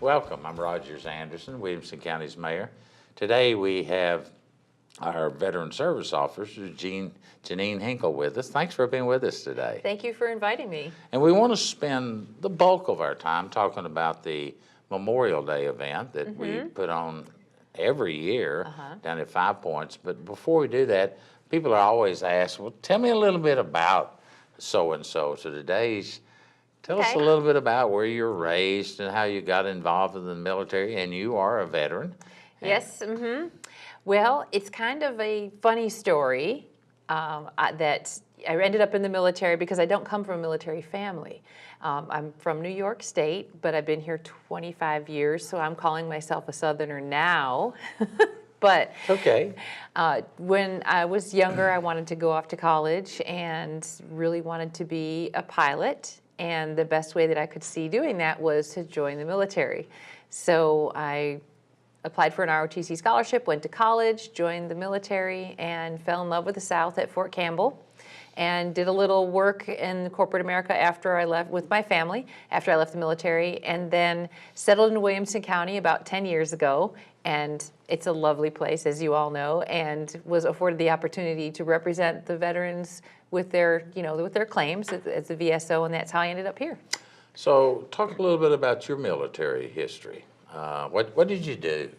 Welcome. I'm Rogers Anderson, Williamson County's mayor. Today we have our Veteran Service Officer, Jeanine Hinkle, with us. Thanks for being with us today. Thank you for inviting me. And we want to spend the bulk of our time talking about the Memorial Day event that we put on every year down at 5 Points. But before we do that, people are always asked, well, tell me a little bit about so-and-so. So today's Tell us a little bit about where you were raised and how you got involved in the military, and you are a veteran. Yes. Well, it's kind of a funny story that I ended up in the military because I don't come from a military family. I'm from New York State, but I've been here 25 years, so I'm calling myself a Southerner now. But okay. When I was younger, I wanted to go off to college and really wanted to be a pilot. And the best way that I could see doing that was to join the military. So I applied for an ROTC scholarship, went to college, joined the military, and fell in love with the South at Fort Campbell, and did a little work in corporate America after I left with my family, after I left the military, and then settled in Williamson County about 10 years ago. And it's a lovely place, as you all know, and was afforded the opportunity to represent the veterans with their, with their claims as a VSO, and that's how I ended up here. So talk a little bit about your military history. What did you do?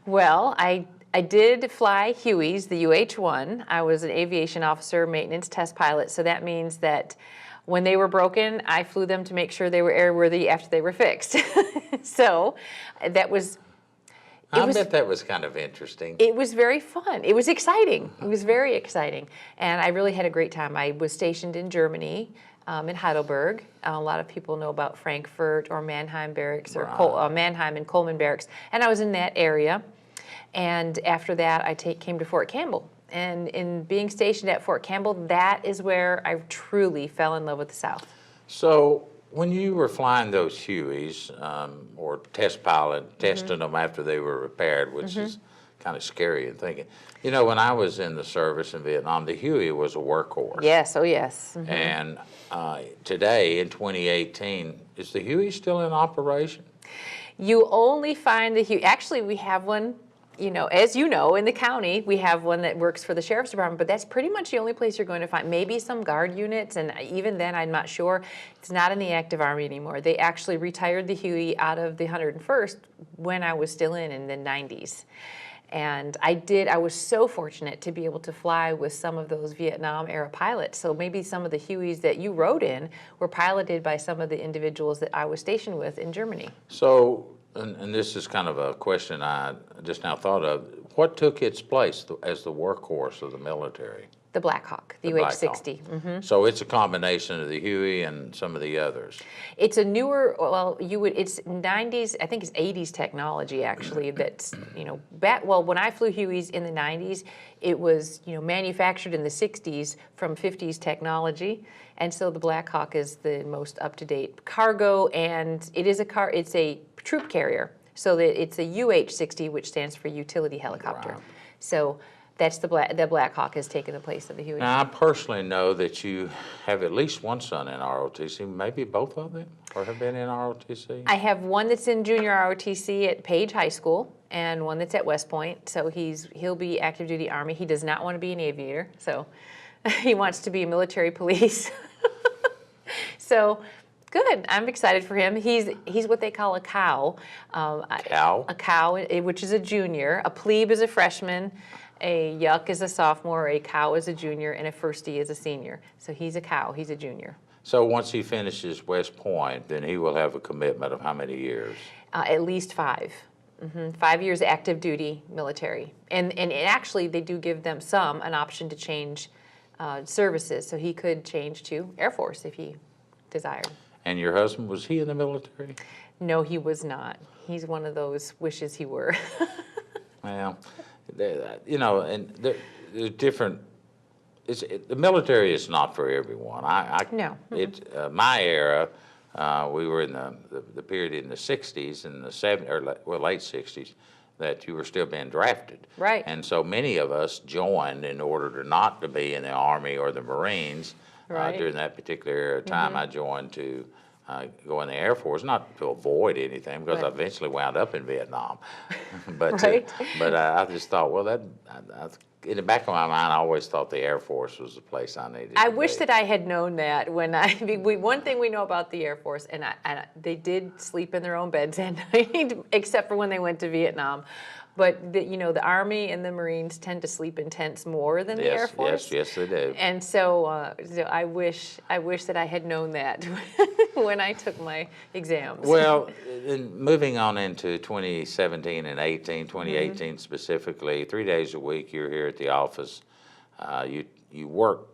Well, I did fly Hueys, the UH-1. I was an aviation officer, maintenance test pilot, so that means that when they were broken, I flew them to make sure they were airworthy after they were fixed. So that was... I bet that was kind of interesting. It was very fun. It was exciting. It was very exciting. And I really had a great time. I was stationed in Germany, in Heidelberg. A lot of people know about Frankfurt or Mannheim Barracks or Mannheim and Coleman Barracks. And I was in that area. And after that, I came to Fort Campbell. And in being stationed at Fort Campbell, that is where I truly fell in love with the South. So when you were flying those Hueys, or test pilot, testing them after they were repaired, which is kind of scary in thinking. You know, when I was in the service in Vietnam, the Huey was a workhorse. Yes, oh yes. And today, in 2018, is the Huey still in operation? You only find the Huey. Actually, we have one, as you know, in the county, we have one that works for the Sheriff's Department, but that's pretty much the only place you're going to find. Maybe some guard units, and even then, I'm not sure. It's not in the active Army anymore. They actually retired the Huey out of the 101st when I was still in the 90s. And I was so fortunate to be able to fly with some of those Vietnam-era pilots. So maybe some of the Hueys that you rode in were piloted by some of the individuals that I was stationed with in Germany. So, and this is kind of a question I just now thought of. What took its place as the workhorse of the military? The Black Hawk, the UH-60. So it's a combination of the Huey and some of the others. It's a newer, it's 90s, I think it's 80s technology actually that's, when I flew Hueys in the 90s, it was, manufactured in the 60s from 50s technology. And so the Black Hawk is the most up-to-date cargo, and it's a troop carrier. So that it's a UH-60, which stands for utility helicopter. Wow. So that's the Black Hawk has taken the place of the Huey. Now, I personally know that you have at least one son in ROTC, maybe both of them, or have been in ROTC? I have one that's in junior ROTC at Page High School, and one that's at West Point. So he'll be active duty Army. He does not want to be an aviator, so he wants to be a military police. So good. I'm excited for him. He's what they call a cow. A cow, which is a junior. A plebe is a freshman. A yuck is a sophomore, a cow is a junior, and a firstie is a senior. So he's a cow, he's a junior. So once he finishes West Point, then he will have a commitment of how many years? At least 5. 5 years active duty military. And actually, they do give them an option to change services. So he could change to Air Force if he desired. And your husband, was he in the military? No, he was not. He's one of those wishes he were. Well, and there's different. The military is not for everyone. No. My era, we were in the period in the 60s and the 70s, or late 60s, that you were still being drafted. Right. And so many of us joined in order not to be in the Army or the Marines. Right. During that particular era of time, I joined to go in the Air Force, not to avoid anything, because I Right. eventually wound up in Vietnam. But Right. I just thought, well, in the back of my mind, I always thought the Air Force was the place I needed I to wish be. that I had known that when one thing we know about the Air Force, and they did sleep in their own beds at night, except for when they went to Vietnam. But the Army and the Marines tend to sleep in tents more than the Air Force. Yes, they do. And so I wish that I had known that when I took my exams. Well, then moving on into 2017 and 18, 2018 specifically, 3 days a week you're here at the office. You work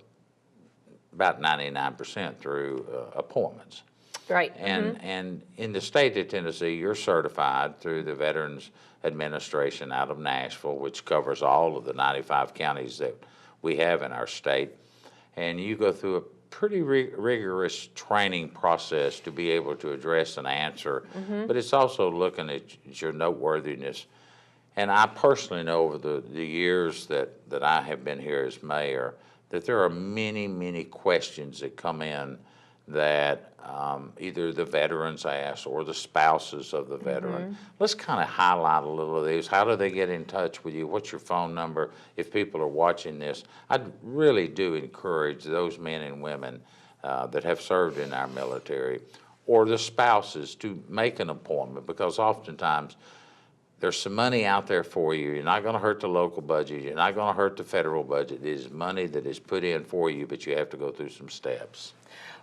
about 99% through appointments. Right. And in the state of Tennessee, you're certified through the Veterans Administration out of Nashville, which covers all of the 95 counties that we have in our state. And you go through a pretty rigorous training process to be able to address and answer, but it's also looking at your noteworthiness. And I personally know over the years that I have been here as mayor that there are many, many questions that come in that either the veterans ask or the spouses of the veteran. Let's kind of highlight a little of these. How do they get in touch with you? What's your phone number if people are watching this? I really do encourage those men and women that have served in our military or the spouses to make an appointment, because oftentimes there's some money out there for you. You're not going to hurt the local budget. You're not going to hurt the federal budget. It is money that is put in for you, but you have to go through some steps.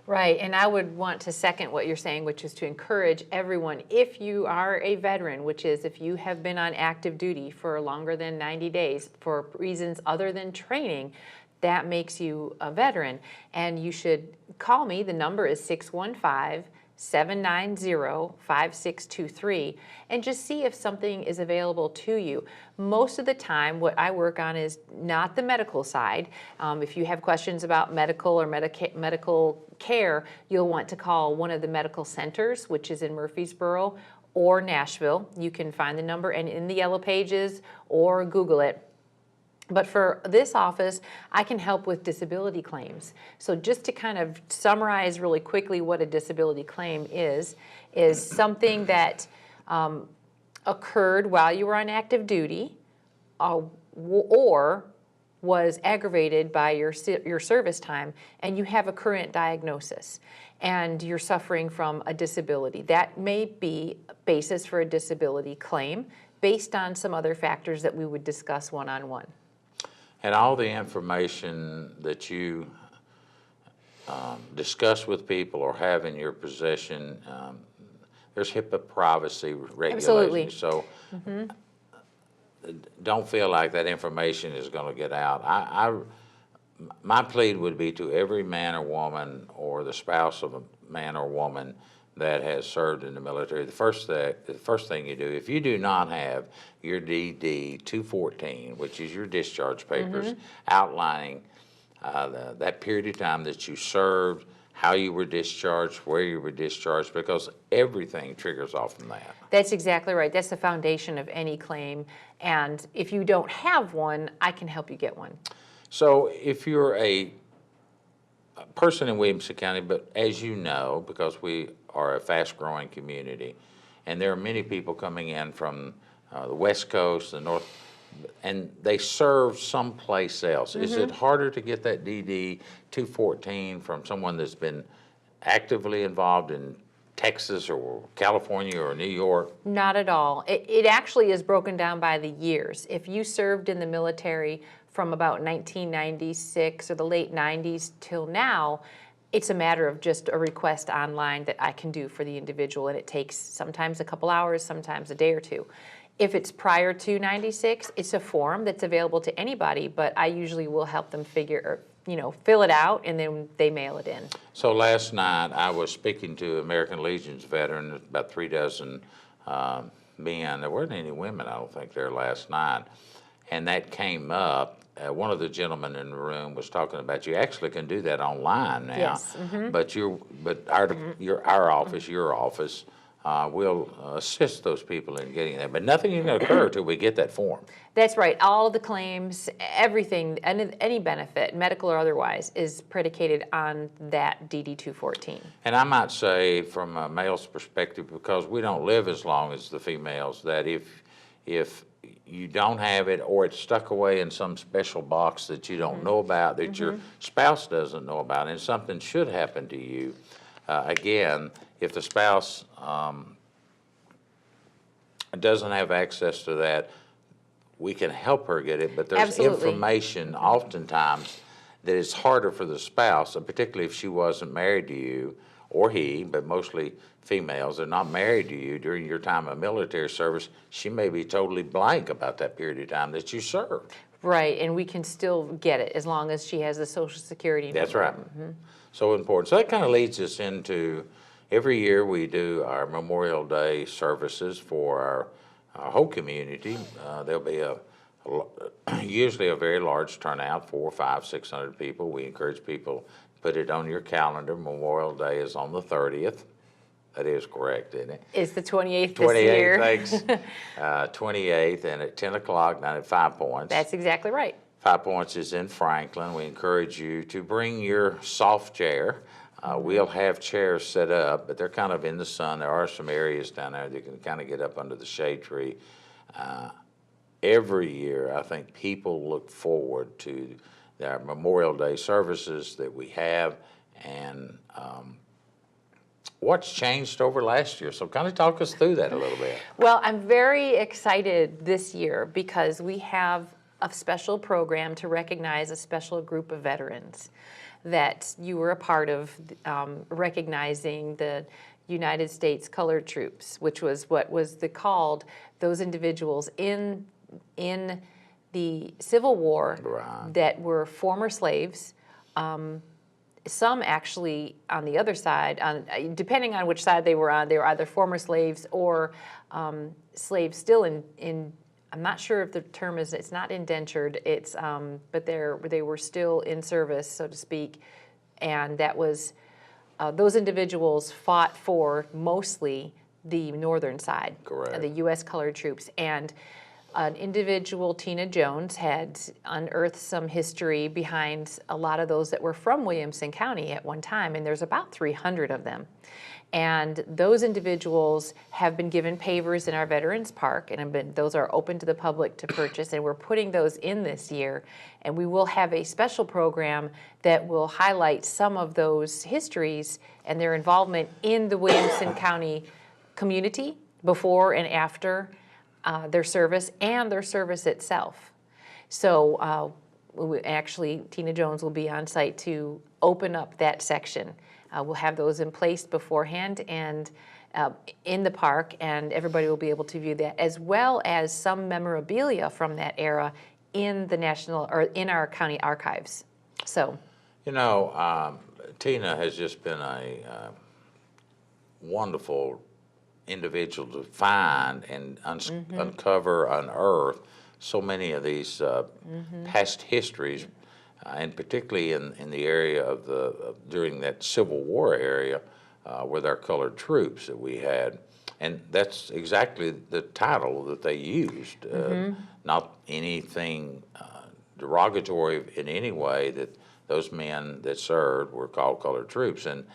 Right, and I would want to second what you're saying, which is to encourage everyone, if you are a veteran, which is if you have been on active duty for longer than 90 days for reasons other than training, that makes you a veteran. And you should call me. The number is 615-790-5623, and just see if something is available to you. Most of the time, what I work on is not the medical side. If you have questions about medical or medical care, you'll want to call one of the medical centers, which is in Murfreesboro or Nashville. You can find the number and in the yellow pages or Google it. But for this office, I can help with disability claims. So just to kind of summarize really quickly what a disability claim is something that occurred while you were on active duty or was aggravated by your service time, and you have a current diagnosis, and you're suffering from a disability. That may be a basis for a disability claim based on some other factors that we would discuss one-on-one. And all the information that you discuss with people or have in your possession, there's HIPAA privacy regulations. Absolutely. So don't feel like that information is going to get out. My plea would be to every man or woman or the spouse of a man or woman that has served in the military, the first thing you do, if you do not have your DD 214, which is your discharge papers outlining that period of time that you served, how you were discharged, where you were discharged, because everything triggers off from that. That's exactly right. That's the foundation of any claim. And if you don't have one, I can help you get one. So if you're a person in Williamson County, but as you know, because we are a fast-growing community, and there are many people coming in from the West Coast, the North, and they serve someplace else. Is it harder to get that DD 214 from someone that's been actively involved in Texas or California or New York? Not at all. It actually is broken down by the years. If you served in the military from about 1996 or the late 90s till now, it's a matter of just a request online that I can do for the individual, and it takes sometimes a couple hours, sometimes a day or two. If it's prior to 96, it's a form that's available to anybody, but I usually will help them fill it out, and then they mail it in. So last night I was speaking to American Legion's veteran, about 36 men. There weren't any women, I don't think, there last night. And that came up. One of the gentlemen in the room was talking about you actually can do that online now. Yes. But our office, your office, we'll assist those people in getting that. But nothing is going to occur until we get that form. That's right. All the claims, everything, any benefit, medical or otherwise, is predicated on that DD 214. And I might say, from a male's perspective, because we don't live as long as the females, that if you don't have it, or it's stuck away in some special box that you don't know about, that your spouse doesn't know about, and something should happen to you, again, if the spouse doesn't have access to that, we can help her get it, but there's Absolutely. information oftentimes that it's harder for the spouse, and particularly if she wasn't married to you, or he, but mostly females are not married to you during your time of military service. She may be totally blank about that period of time that you served. Right, and we can still get it as long as she has the Social Security number. That's right. So important. So that kind of leads us into, every year we do our Memorial Day services for our whole community. There'll be usually a very large turnout, 400, 500, 600 people. We encourage people to put it on your calendar. Memorial Day is on the 30th. That is correct, isn't it? It's the 28th this year. 28th, thanks. 28th, and at 10 o'clock, not at 5 Points. That's exactly right. 5 Points is in Franklin. We encourage you to bring your soft chair. We'll have chairs set up, but they're kind of in the sun. There are some areas down there that you can kind of get up under the shade tree. Every year, I think people look forward to our Memorial Day services that we have, and what's changed over last year. So kind of talk us through that a little bit. Well, I'm very excited this year because we have a special program to recognize a special group of veterans that you were a part of, recognizing the United States Colored Troops, which was what was called those individuals in the Civil War that were former slaves. Some actually on the other side, depending on which side they were on, they were either former slaves or slaves still in I'm not sure if the term is, it's not indentured, it's, but they were still in service, so to speak, and that was, those individuals fought for mostly the northern side. Correct. The U.S. Colored Troops, and an individual, Tina Jones, had unearthed some history behind a lot of those that were from Williamson County at one time, and there's about 300 of them. And those individuals have been given pavers in our Veterans Park, and those are open to the public to purchase, and we're putting those in this year. And we will have a special program that will highlight some of those histories and their involvement in the Williamson County community before and after their service and their service itself. So actually, Tina Jones will be on site to open up that section. We'll have those in place beforehand and in the park, and everybody will be able to view that, as well as some memorabilia from that era in the national or in our county archives. So, you know, Tina has just been a wonderful individual to find and uncover, unearth so many of these past histories. And particularly in the area of during that Civil War area with our colored troops that we had. And that's exactly the title that they used, not anything derogatory in any way, that those men that served were called colored troops. And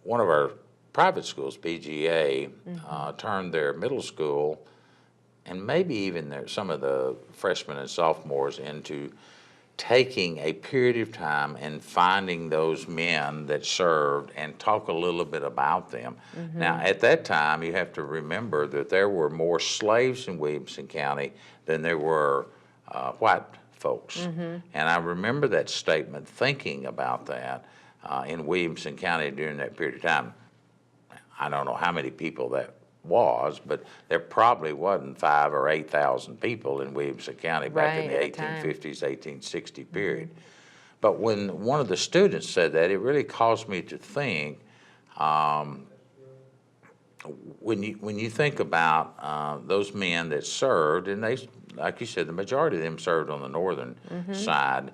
one of our private schools, PGA, turned their middle school and maybe even some of the freshmen and sophomores into taking a period of time and finding those men that served and talk a little bit about them. Now, at that time, you have to remember that there were more slaves in Williamson County than there were white folks. And I remember that statement, thinking about that in Williamson County during that period of time. I don't know how many people that was, but there probably wasn't 5,000 or 8,000 people in Williamson County back in the 1850s, 1860 period. But when one of the students said that, it really caused me to think, when you think about those men that served, and they, like you said, the majority of them served on the northern side,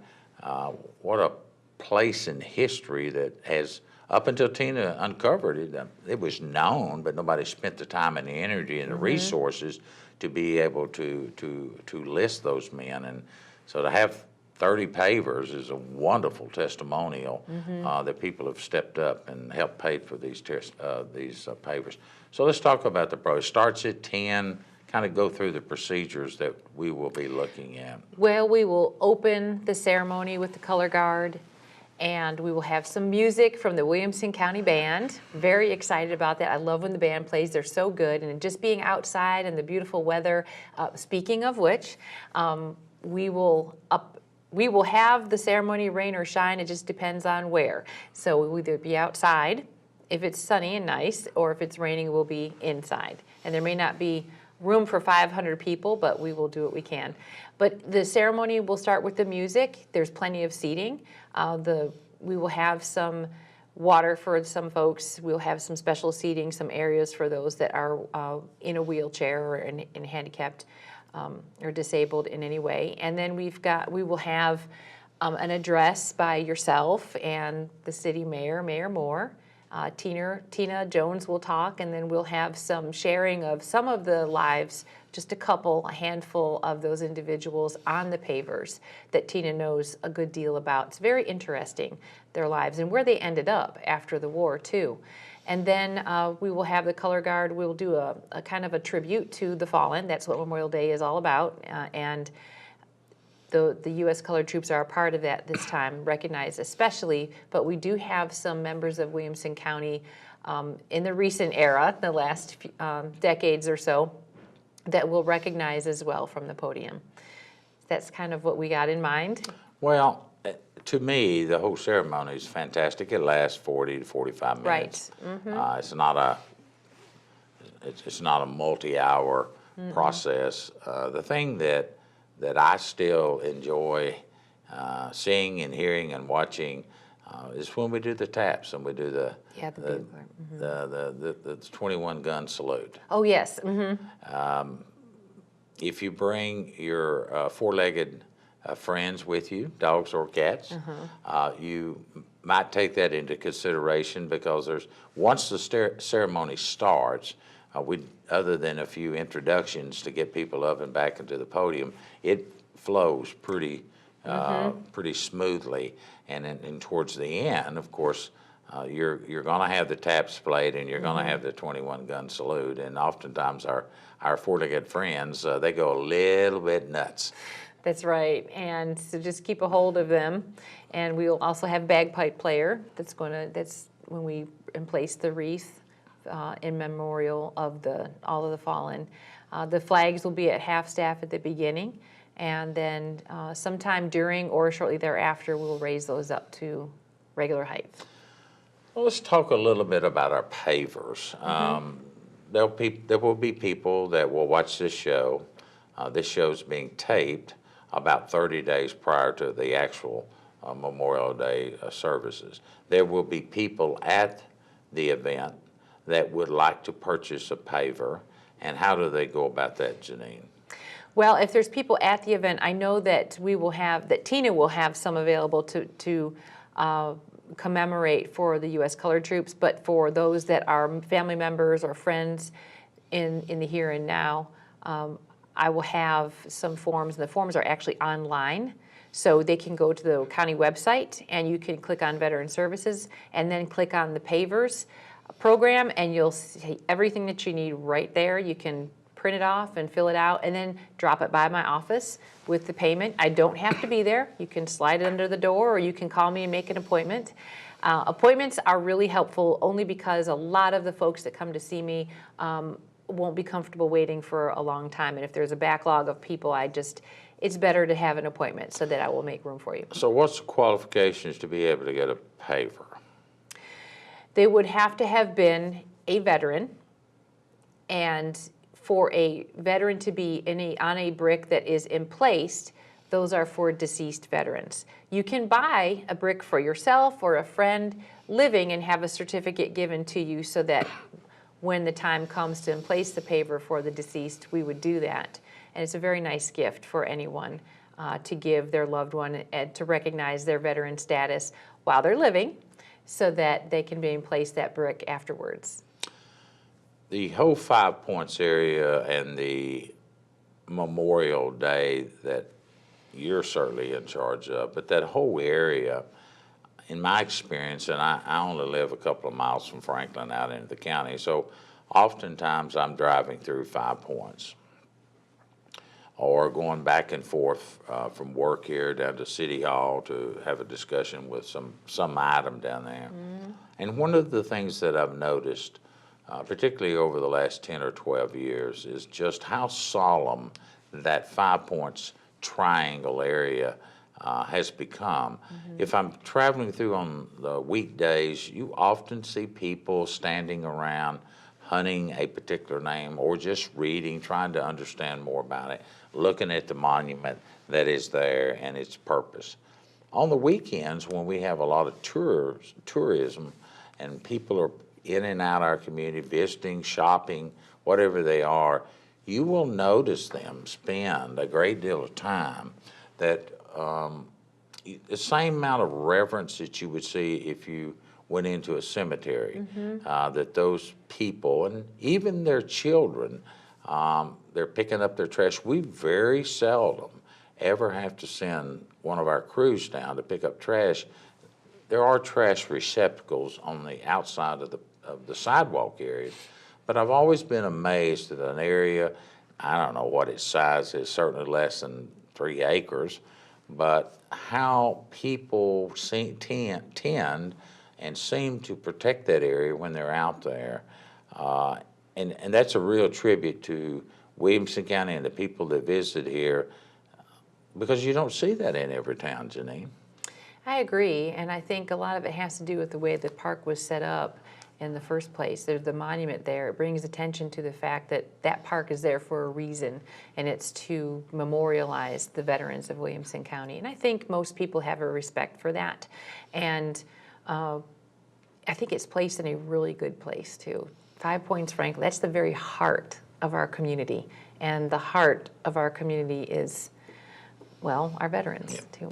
what a place in history that has up until Tina uncovered it, it was known, but nobody spent the time and the energy and the resources to be able to list those men. And so to have 30 pavers is a wonderful testimonial that people have stepped up and helped pay for these pavers. So let's talk about the pro. It starts at 10. Kind of go through the procedures that we will be looking at. Well, we will open the ceremony with the color guard, and we will have some music from the Williamson County Band. Very excited about that. I love when the band plays. They're so good. And just being outside and the beautiful weather. Speaking of which, we will have the ceremony rain or shine. It just depends on where. So we'll either be outside if it's sunny and nice, or if it's raining, we'll be inside. And there may not be room for 500 people, but we will do what we can. But the ceremony will start with the music. There's plenty of seating. We will have some water for some folks. We'll have some special seating, some areas for those that are in a wheelchair or in handicapped or disabled in any way. And then we will have an address by yourself and the city mayor, Mayor Moore. Tina Jones will talk, and then we'll have some sharing of some of the lives, just a handful of those individuals on the pavers that Tina knows a good deal about. It's very interesting, their lives, and where they ended up after the war, too. And then we will have the color guard. We'll do a kind of a tribute to the fallen. That's what Memorial Day is all about, and the U.S. colored troops are a part of that this time, recognized especially, but we do have some members of Williamson County in the recent era, the last decades or so, that we'll recognize as well from the podium. That's kind of what we got in mind. Well, to me, the whole ceremony is fantastic. It lasts 40 to 45 minutes. Right. It's not a multi-hour process. The thing that I still enjoy seeing and hearing and watching is when we do the taps and we do the 21 gun salute. Oh, yes. If you bring your four-legged friends with you, dogs or cats, you might take that into consideration, because once the ceremony starts, other than a few introductions to get people up and back into the podium, it flows pretty smoothly. And towards the end, of course, you're going to have the taps played, and you're going to have the 21 gun salute. And oftentimes our four-legged friends, they go a little bit nuts. That's right, and so just keep a hold of them. And we'll also have bagpipe player. That's when we emplace the wreath in memorial of all of the fallen. The flags will be at half-staff at the beginning, and then sometime during or shortly thereafter, we'll raise those up to regular height. Well, let's talk a little bit about our pavers. There will be people that will watch this show. This show's being taped about 30 days prior to the actual Memorial Day services. There will be people at the event that would like to purchase a paver, and how do they go about that, Jeanine? Well, if there's people at the event, I know that Tina will have some available to commemorate for the U.S. colored troops, but for those that are family members or friends in the here and now, I will have some forms, and the forms are actually online. So they can go to the county website, and you can click on Veteran Services, and then click on the pavers program, and you'll see everything that you need right there. You can print it off and fill it out, and then drop it by my office with the payment. I don't have to be there. You can slide it under the door, or you can call me and make an appointment. Appointments are really helpful, only because a lot of the folks that come to see me won't be comfortable waiting for a long time. And if there's a backlog of people, it's better to have an appointment so that I will make room for you. So what's the qualifications to be able to get a paver? They would have to have been a veteran, and for a veteran to be on a brick that is emplaced, those are for deceased veterans. You can buy a brick for yourself or a friend living and have a certificate given to you, so that when the time comes to emplace the paver for the deceased, we would do that. And it's a very nice gift for anyone to give their loved one, and to recognize their veteran status while they're living. so that they can be place that brick afterwards? The whole 5 Points area and the Memorial Day that you're certainly in charge of, but that whole area, in my experience, and I only live a couple of miles from Franklin out into the county, so oftentimes I'm driving through 5 Points or going back and forth from work here down to City Hall to have a discussion with some item down there. And one of the things that I've noticed, particularly over the last 10 or 12 years, is just how solemn that 5 Points triangle area has become. If I'm traveling through on the weekdays, you often see people standing around hunting a particular name or just reading, trying to understand more about it, looking at the monument that is there and its purpose. On the weekends, when we have a lot of tourism and people are in and out our community, visiting, shopping, whatever they are, you will notice them spend a great deal of time that the same amount of reverence that you would see if you went into a cemetery, that those people, and even their children, they're picking up their trash. We very seldom ever have to send one of our crews down to pick up trash. There are trash receptacles on the outside of the sidewalk area, but I've always been amazed at an area, I don't know what its size is, certainly less than 3 acres, but how people tend and seem to protect that area when they're out there. And that's a real tribute to Williamson County and the people that visit here, because you don't see that in every town, Jeanine. I agree, and I think a lot of it has to do with the way the park was set up in the first place. There's the monument there. It brings attention to the fact that that park is there for a reason, and it's to memorialize the veterans of Williamson County. And I think most people have a respect for that. And I think it's placed in a really good place, too. 5 Points, Franklin, that's the very heart of our community. And the heart of our community is, well, our veterans, too.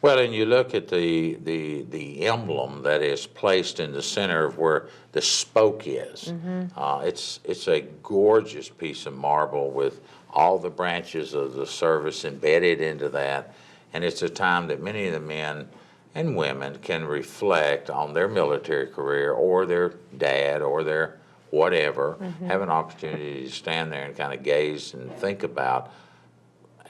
Well, and you look at the emblem that is placed in the center of where the spoke is. It's a gorgeous piece of marble with all the branches of the service embedded into that, and it's a time that many of the men and women can reflect on their military career or their dad or their whatever, have an opportunity to stand there and kind of gaze and think about,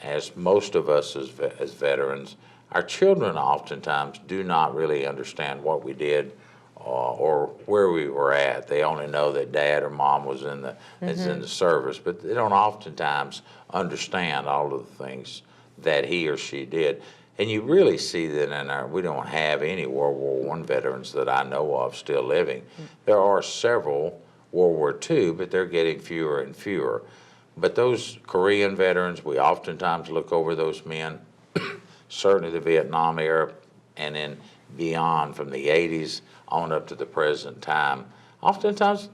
as most of us as veterans, our children oftentimes do not really understand what we did or where we were at. They only know that dad or mom was in the service, but they don't oftentimes understand all of the things that he or she did. And you really see that we don't have any World War I veterans that I know of still living. There are several World War II, but they're getting fewer and fewer. But those Korean veterans, we oftentimes look over those men, certainly the Vietnam era, and then beyond from the 80s on up to the present time. Oftentimes,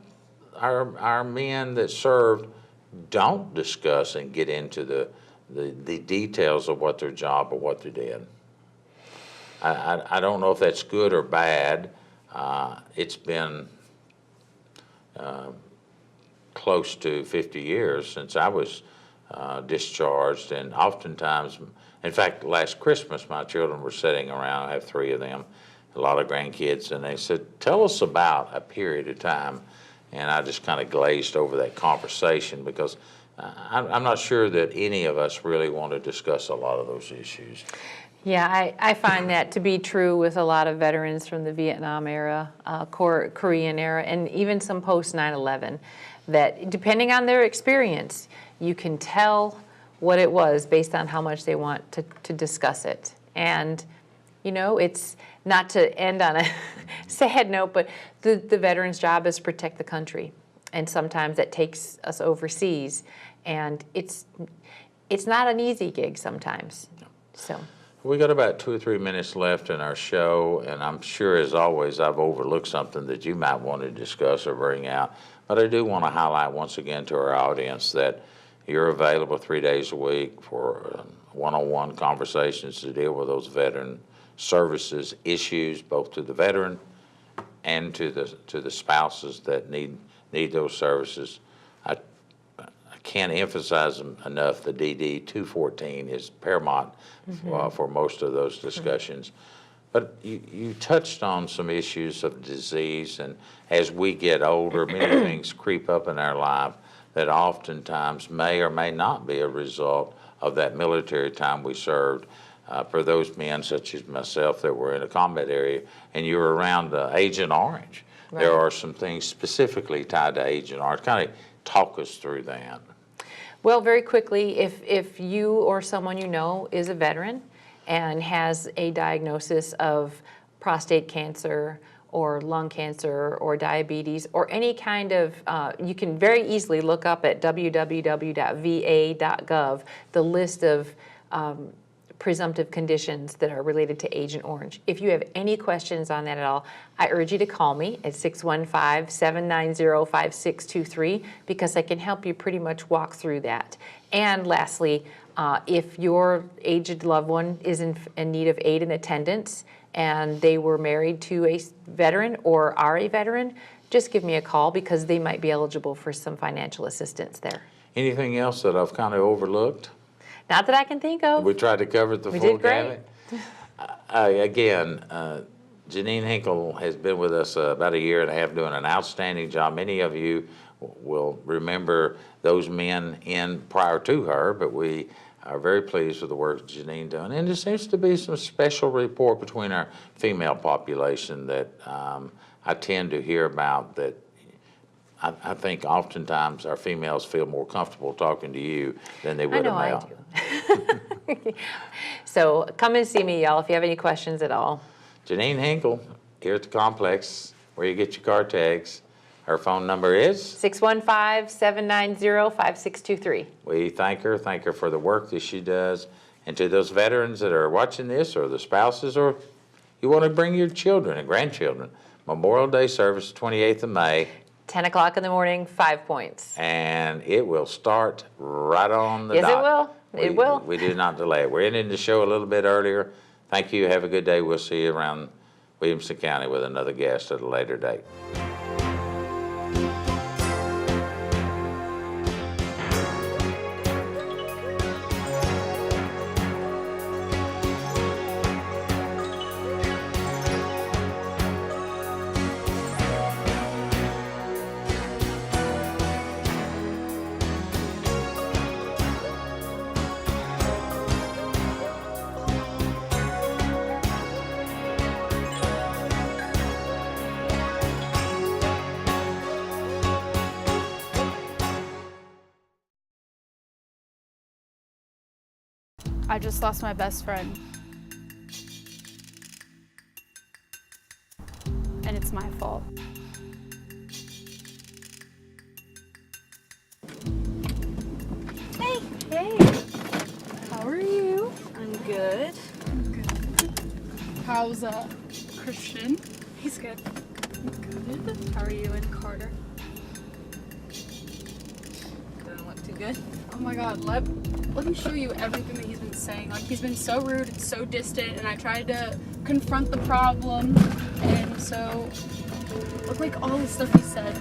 our men that served don't discuss and get into the details of what their job or what they did. I don't know if that's good or bad. It's been close to 50 years since I was discharged, and oftentimes, in fact, last Christmas, my children were sitting around. I have 3 of them, a lot of grandkids, and they said, tell us about a period of time. And I just kind of glazed over that conversation because I'm not sure that any of us really want to discuss a lot of those issues. Yeah, I find that to be true with a lot of veterans from the Vietnam era, Korean era, and even some post 9/11, that depending on their experience, you can tell what it was based on how much they want to discuss it. And, you know, it's not to end on a sad note, but the veteran's job is to protect the country. And sometimes that takes us overseas. And it's not an easy gig sometimes. So we got about 2 or 3 minutes left in our show, and I'm sure, as always, I've overlooked something that you might want to discuss or bring out. But I do want to highlight once again to our audience that you're available 3 days a week for one-on-one conversations to deal with those veteran services issues, both to the veteran and to the spouses that need those services. I can't emphasize enough the DD 214 is paramount for most of those discussions. But you touched on some issues of disease, and as we get older, many things creep up in our life that oftentimes may or may not be a result of that military time we served. For those men such as myself that were in a combat area and you were around Agent Orange, right. There are some things specifically tied to Agent Orange. Kind of talk us through that. Well, very quickly, if you or someone you know is a veteran and has a diagnosis of prostate cancer or lung cancer or diabetes or any kind of, you can very easily look up at www.va.gov the list of presumptive conditions that are related to Agent Orange. If you have any questions on that at all, I urge you to call me at 615-790-5623 because I can help you pretty much walk through that. And lastly, if your aged loved one is in need of aid and attendance and they were married to a veteran or are a veteran, just give me a call because they might be eligible for some financial assistance there. Anything else that I've kind of overlooked? Not that I can think of. We tried to cover the full gamut. Again, Jeanine Hinkle has been with us about a year and a half doing an outstanding job. Many of you will remember those men in prior to her, but we are very pleased with the work Jeanine done. And there seems to be some special rapport between our female population that I tend to hear about that I think oftentimes our females feel more comfortable talking to you than they would a male. I do. So come and see me, y'all, if you have any questions at all. Jeanine Hinkle, here at the complex, where you get your car tags. Her phone number is? 615-790-5623. We thank her for the work that she does. And to those veterans that are watching this, or the spouses, or you want to bring your children and grandchildren, Memorial Day service, 28th of May. 10 o'clock in the morning, 5 points. And it will start right on the dot. Yes, it will. It will. We do not delay it. We're ending the show a little bit earlier. Thank you. Have a good day. We'll see you around Williamson County with another guest at a later date. I just lost my best friend. And it's my fault. Hey. Hey. How are you? I'm good. How's Christian? He's good. Good. How are you and Carter? Doesn't look too good. Oh my god, let me show you everything that he's been saying. Like, he's been so rude and so distant, and I tried to confront the problem, and so look, like all the stuff he said.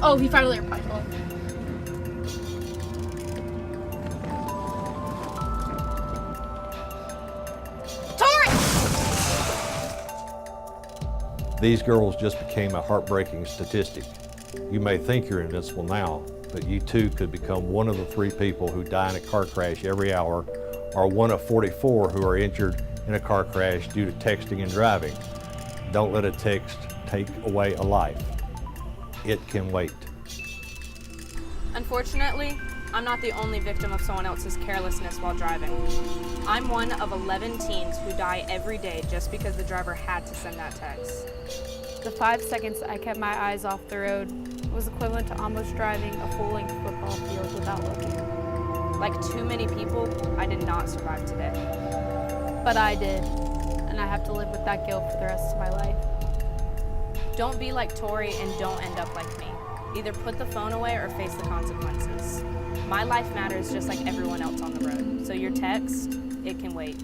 Oh, he finally replied. Hold on. These girls just became a heartbreaking statistic. You may think you're invincible now, but you too could become one of the 3 people who die in a car crash every hour, or one of 44 who are injured in a car crash due to texting and driving. Don't let a text take away a life. It can wait. Unfortunately, I'm not the only victim of someone else's carelessness while driving. I'm one of 11 teens who die every day just because the driver had to send that text. The 5 seconds I kept my eyes off the road was equivalent to almost driving a full-length football field without looking. Like too many people, I did not survive today. But I did, and I have to live with that guilt for the rest of my life. Don't be like Tori and don't end up like me. Either put the phone away or face the consequences. My life matters just like everyone else on the road, so your text, it can wait.